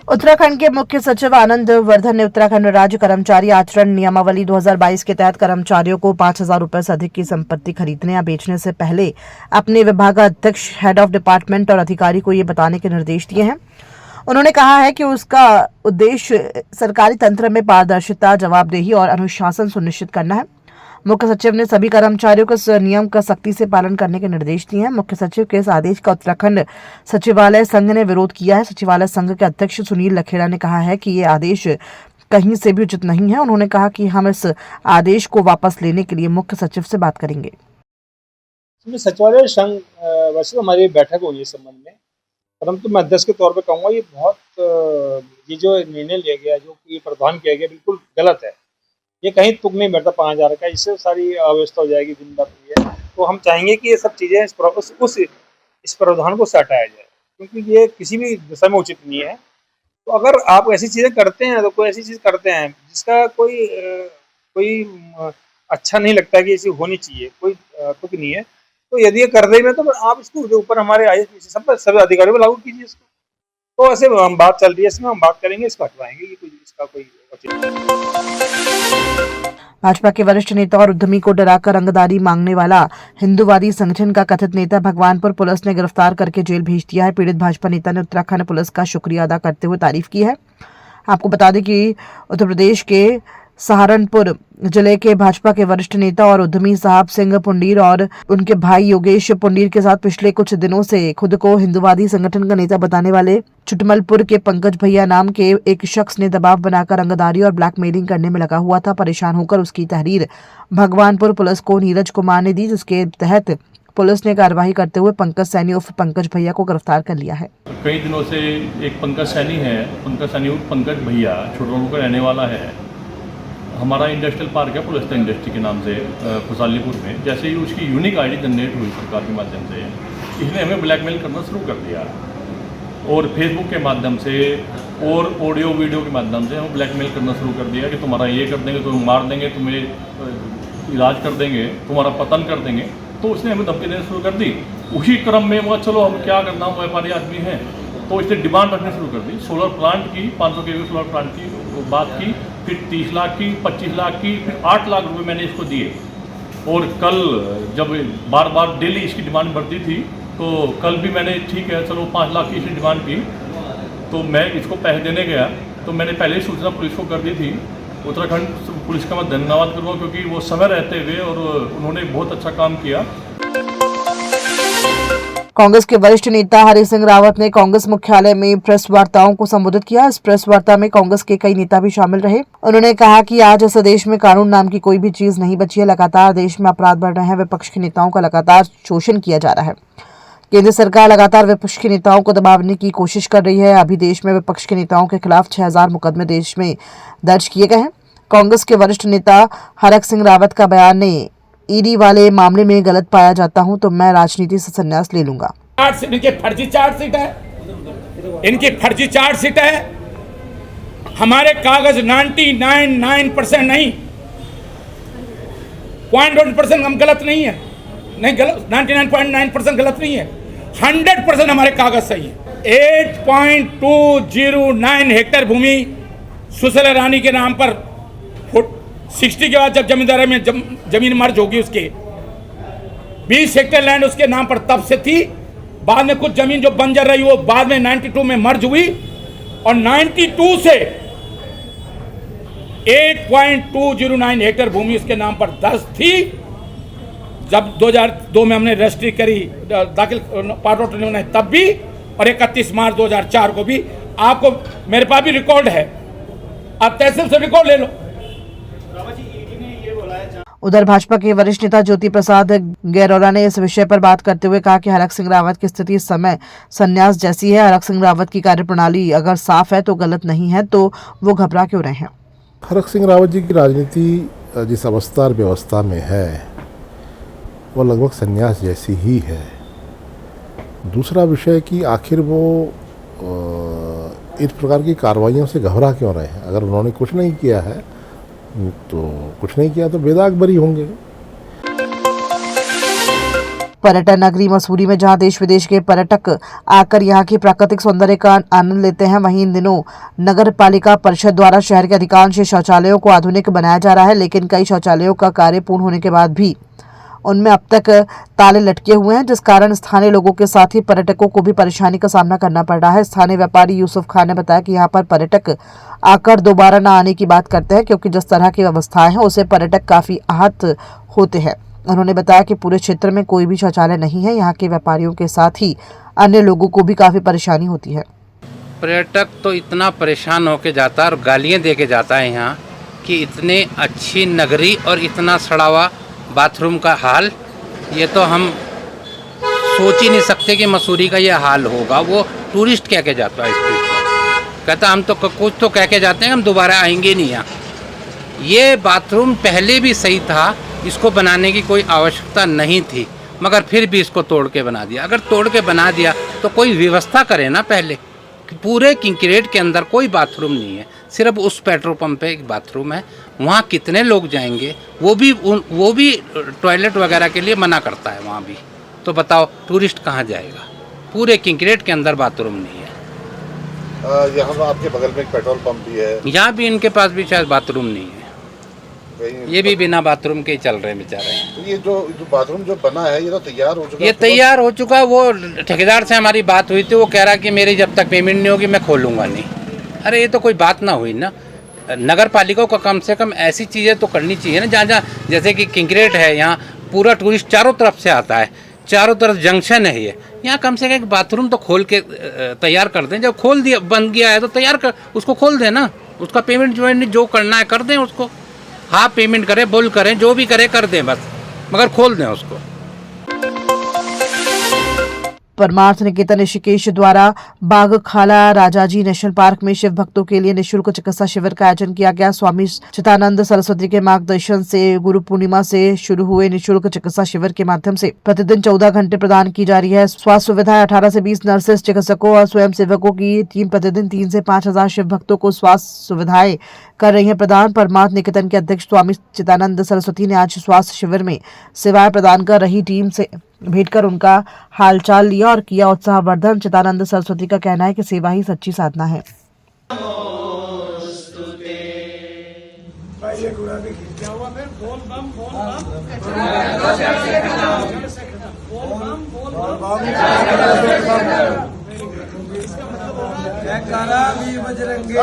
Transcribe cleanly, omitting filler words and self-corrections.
उत्तराखंड के मुख्य सचिव आनंद वर्धन ने उत्तराखंड राज्य कर्मचारी आचरण नियमावली 2022 के तहत कर्मचारियों को 5,000 रुपए से अधिक की संपत्ति खरीदने या बेचने से पहले अपने विभागाध्यक्ष, हेड ऑफ डिपार्टमेंट और अधिकारी को ये बताने के निर्देश दिए हैं। उन्होंने कहा है कि उसका उद्देश्य सरकारी तंत्र में पारदर्शिता, जवाबदेही और अनुशासन सुनिश्चित करना है। मुख्य सचिव ने सभी कर्मचारियों को इस नियम का सख्ती से पालन करने के निर्देश दिए हैं। मुख्य सचिव के इस आदेश का उत्तराखंड सचिवालय संघ ने विरोध किया है। सचिवालय संघ के अध्यक्ष सुनील लखेड़ा ने कहा है कि ये आदेश कहीं से भी उचित नहीं है। उन्होंने कहा कि हम इस आदेश को वापस लेने के लिए मुख्य सचिव से बात करेंगे। सचिवालय संघ वैसे तो हमारी बैठक हुई इस संबंध में, परंतु मैं अध्यक्ष के तौर पर कहूँगा ये जो निर्णय लिया गया, जो ये प्रावधान किया गया, बिल्कुल गलत है। ये कहीं तुक नहीं बैठता 5,000 का, इससे सारी अव्यवस्था हो जाएगी दिन बात है। तो हम चाहेंगे कि ये सब चीज़ें इस प्रावधान को से हटाया जाए, क्योंकि ये किसी भी दिशा में उचित नहीं है। तो अगर आप ऐसी चीज़ें करते हैं, तो कोई ऐसी चीज़ करते हैं जिसका कोई अच्छा नहीं लगता कि ऐसी होनी चाहिए, कोई तुक नहीं है, तो यदि ये कर रहे हैं तो आप इसको ऊपर हमारे आईएएस सब सभी अधिकारियों पर लागू कीजिए इसको। तो ऐसे हम बात चल रही है, इसमें हम बात करेंगे, इसको हटवाएंगे। ये कोई इसका कोई भाजपा के वरिष्ठ नेता और उद्यमी को डराकर रंगदारी मांगने वाला हिंदूवादी संगठन का कथित नेता भगवानपुर पुलिस ने गिरफ्तार करके जेल भेज दिया है। पीड़ित भाजपा नेता ने उत्तराखंड पुलिस का शुक्रिया अदा करते हुए तारीफ की है। आपको बता दें कि उत्तर प्रदेश के सहारनपुर जिले के भाजपा के वरिष्ठ नेता और उद्यमी साहब सिंह पुंडीर और उनके भाई योगेश पुंडीर के साथ पिछले कुछ दिनों से खुद को हिंदूवादी संगठन का नेता बताने वाले चुटमलपुर के पंकज भैया नाम के एक शख्स ने दबाव बनाकर रंगदारी और ब्लैकमेलिंग करने में लगा हुआ था। परेशान होकर उसकी तहरीर भगवानपुर पुलिस को नीरज कुमार ने दी, जिसके तहत पुलिस ने कार्रवाई करते हुए पंकज सैनी उर्फ पंकज भैया को गिरफ्तार कर लिया है। कई दिनों से एक पंकज सैनी है, पंकज सैनी उर्फ पंकज भैया छोटमलपुर का रहने वाला है। हमारा इंडस्ट्रियल पार्क है पुलिस इंडस्ट्री के नाम से खुशालीपुर में। जैसे ही उसकी यूनिक आईडी जनरेट हुई सरकार के माध्यम से, इसने हमें ब्लैकमेल करना शुरू कर दिया और फेसबुक के माध्यम से और ऑडियो वीडियो के माध्यम से हम ब्लैकमेल करना शुरू कर दिया कि तुम्हारा ये कर देंगे, तुम्हें मार देंगे, तुम्हें इलाज कर देंगे, तुम्हारा पतन कर देंगे। तो उसने हमें धमकी देना शुरू कर दी। उसी क्रम में वो चलो हम क्या करना, हम व्यापारी आदमी हैं, तो इसने डिमांड रखनी शुरू कर दी। सोलर प्लांट की 500 के सोलर प्लांट की बात की, फिर 30 लाख की, 25 लाख की, फिर 8 लाख रुपए मैंने इसको दिए। और कल जब बार बार डेली इसकी डिमांड बढ़ती थी, तो कल भी मैंने ठीक है चलो 5 लाख की इसकी डिमांड की, तो मैं इसको पैसे देने गया। तो मैंने पहले ही सूचना पुलिस को कर दी थी। उत्तराखंड पुलिस का मैं धन्यवाद करूँगा, क्योंकि वो समय रहते हुए और उन्होंने बहुत अच्छा काम किया। कांग्रेस के वरिष्ठ नेता हरि सिंह रावत ने कांग्रेस मुख्यालय में प्रेस वार्ताओं को संबोधित किया। इस प्रेस वार्ता में कांग्रेस के कई नेता भी शामिल रहे। उन्होंने कहा कि आज इस देश में कानून नाम की कोई भी चीज नहीं बची है। लगातार देश में अपराध बढ़ रहे हैं। विपक्ष के नेताओं का लगातार शोषण किया जा रहा है। केंद्र सरकार लगातार विपक्ष के नेताओं को दबाने की कोशिश कर रही है। अभी देश में विपक्ष के नेताओं के खिलाफ 6,000 मुकदमे देश में दर्ज किए गए हैं। कांग्रेस के वरिष्ठ नेता हरक सिंह रावत का बयान ने ईडी वाले मामले में गलत पाया जाता हूं तो मैं राजनीति से संन्यास ले लूंगा। इनके फर्जी चार्जशीट है, इनकी फर्जी चार्जशीट है। हमारे कागज 99% नहीं, 0.1% हम गलत नहीं है, नहीं गलत 99.9% गलत नहीं है, 100% हमारे कागज सही है। 8.209 हेक्टेयर भूमि सुशीला रानी के नाम पर 60 के बाद जब जमींदारी में जमीन मर्ज होगी, उसके 20 हेक्टेयर लैंड उसके नाम पर तब से थी। बाद में कुछ जमीन जो बंजर रही वो बाद में 92 में मर्ज हुई और 92 से 8.209 हेक्टेयर भूमि उसके नाम पर दर्ज थी। जब 2002 में हमने रजिस्ट्री करी, दाखिल पार्ट ऑफ ने तब भी, और 31 मार्च 2004 को भी। आपको मेरे पास भी रिकॉर्ड है, आप तहसील से रिकॉर्ड ले लो। उधर भाजपा के वरिष्ठ नेता ज्योति प्रसाद गैरोरा ने इस विषय पर बात करते हुए कहा कि हरक सिंह रावत की स्थिति इस समय संन्यास जैसी है। हरक सिंह रावत की कार्यप्रणाली अगर साफ है तो गलत नहीं है, तो वो घबरा क्यों रहे हैं। हरक सिंह रावत जी की राजनीति जिस अवस्था और व्यवस्था में है वो लगभग संन्यास जैसी ही है। दूसरा विषय कि आखिर वो इस प्रकार की कार्रवाइयों से घबरा क्यों रहे हैं। अगर उन्होंने कुछ नहीं किया है तो कुछ नहीं किया तो बेदाग बरी होंगे। पर्यटन नगरी मसूरी में जहां देश विदेश के पर्यटक आकर यहां की प्राकृतिक सौंदर्य का आनंद लेते हैं, वहीं इन दिनों नगर पालिका परिषद द्वारा शहर के अधिकांश शौचालयों को आधुनिक बनाया जा रहा है, लेकिन कई शौचालयों का कार्य पूर्ण होने के बाद भी उनमें अब तक ताले लटके हुए हैं, जिस कारण स्थानीय लोगों के साथ ही पर्यटकों को भी परेशानी का सामना करना पड़ रहा है। स्थानीय व्यापारी यूसुफ खान ने बताया कि यहाँ पर पर्यटक आकर दोबारा न आने की बात करते हैं, क्योंकि जिस तरह की व्यवस्थाएं हैं उससे पर्यटक काफी आहत होते हैं। उन्होंने बताया कि पूरे क्षेत्र में कोई भी शौचालय नहीं है, यहाँ के व्यापारियों के साथ ही अन्य लोगों को भी काफी परेशानी होती है। पर्यटक तो इतना परेशान होके जाता है और गालियाँ दे के जाता है यहाँ कि इतने अच्छी नगरी और इतना सड़ा हुआ बाथरूम का हाल, ये तो हम सोच ही नहीं सकते कि मसूरी का ये हाल होगा। वो टूरिस्ट कह के जाता है इस चीज़ को, कहता हम तो कुछ तो कह के जाते हैं, हम दोबारा आएंगे नहीं यहाँ। ये बाथरूम पहले भी सही था, इसको बनाने की कोई आवश्यकता नहीं थी, मगर फिर भी इसको तोड़ के बना दिया। अगर तोड़ के बना दिया तो कोई व्यवस्था करे ना पहले। पूरे किंक्रेट के अंदर कोई बाथरूम नहीं है, सिर्फ उस पेट्रोल पंप पे एक बाथरूम है। वहाँ कितने लोग जाएंगे? वो भी टॉयलेट वगैरह के लिए मना करता है वहाँ भी। तो बताओ टूरिस्ट कहाँ जाएगा? पूरे किंक्रेट के अंदर बाथरूम नहीं है। यहाँ आपके बगल में एक पेट्रोल पंप भी है, यहाँ भी इनके पास भी शायद बाथरूम नहीं है, ये भी बिना बाथरूम के ही चल रहे हैं बेचारे। तो ये जो बाथरूम जो बना है ये तो तैयार हो चुका है? ये तैयार हो चुका है। वो ठेकेदार से हमारी बात हुई थी, वो कह रहा कि मेरी जब तक पेमेंट नहीं होगी मैं खोलूँगा नहीं। अरे ये तो कोई बात ना हुई ना। नगर पालिका को कम से कम ऐसी चीज़ें तो करनी चाहिए ना, जहाँ जहाँ जैसे कि किंक्रेट है, यहाँ पूरा टूरिस्ट चारों तरफ से आता है, चारों तरफ जंक्शन है ये, यहाँ कम से कम एक बाथरूम तो खोल के तैयार कर दें। जब खोल दिया बन गया है तो तैयार कर, उसको खोल दें ना। उसका पेमेंट जो करना है कर दें उसको, हाँ पेमेंट करें, बुल करें, जो भी करें कर दें बस, मगर खोल दें उसको। परमार्थ निकेतन ऋषिकेश द्वारा बागखाला राजाजी नेशनल पार्क में शिव भक्तों के लिए निःशुल्क चिकित्सा शिविर का आयोजन किया गया। स्वामी चिदानंद सरस्वती के मार्गदर्शन से गुरु पूर्णिमा से शुरू हुए निःशुल्क चिकित्सा शिविर के माध्यम से प्रतिदिन 14 घंटे प्रदान की जा रही है। स्वास्थ्य सुविधाएं 18 से 20 नर्सेस, चिकित्सकों और स्वयं सेवकों की टीम प्रतिदिन 3 से 5 हजार शिव भक्तों को स्वास्थ्य सुविधाएं कर रही है प्रदान। परमार्थ निकेतन के अध्यक्ष स्वामी चिदानंद सरस्वती ने आज स्वास्थ्य शिविर में सेवाएं प्रदान कर रही टीम से भेंट कर उनका हालचाल लिया और किया उत्साहवर्धन। चिदानंद सरस्वती का कहना है कि सेवा ही सच्ची साधना है। जयकारा भी बजरंगी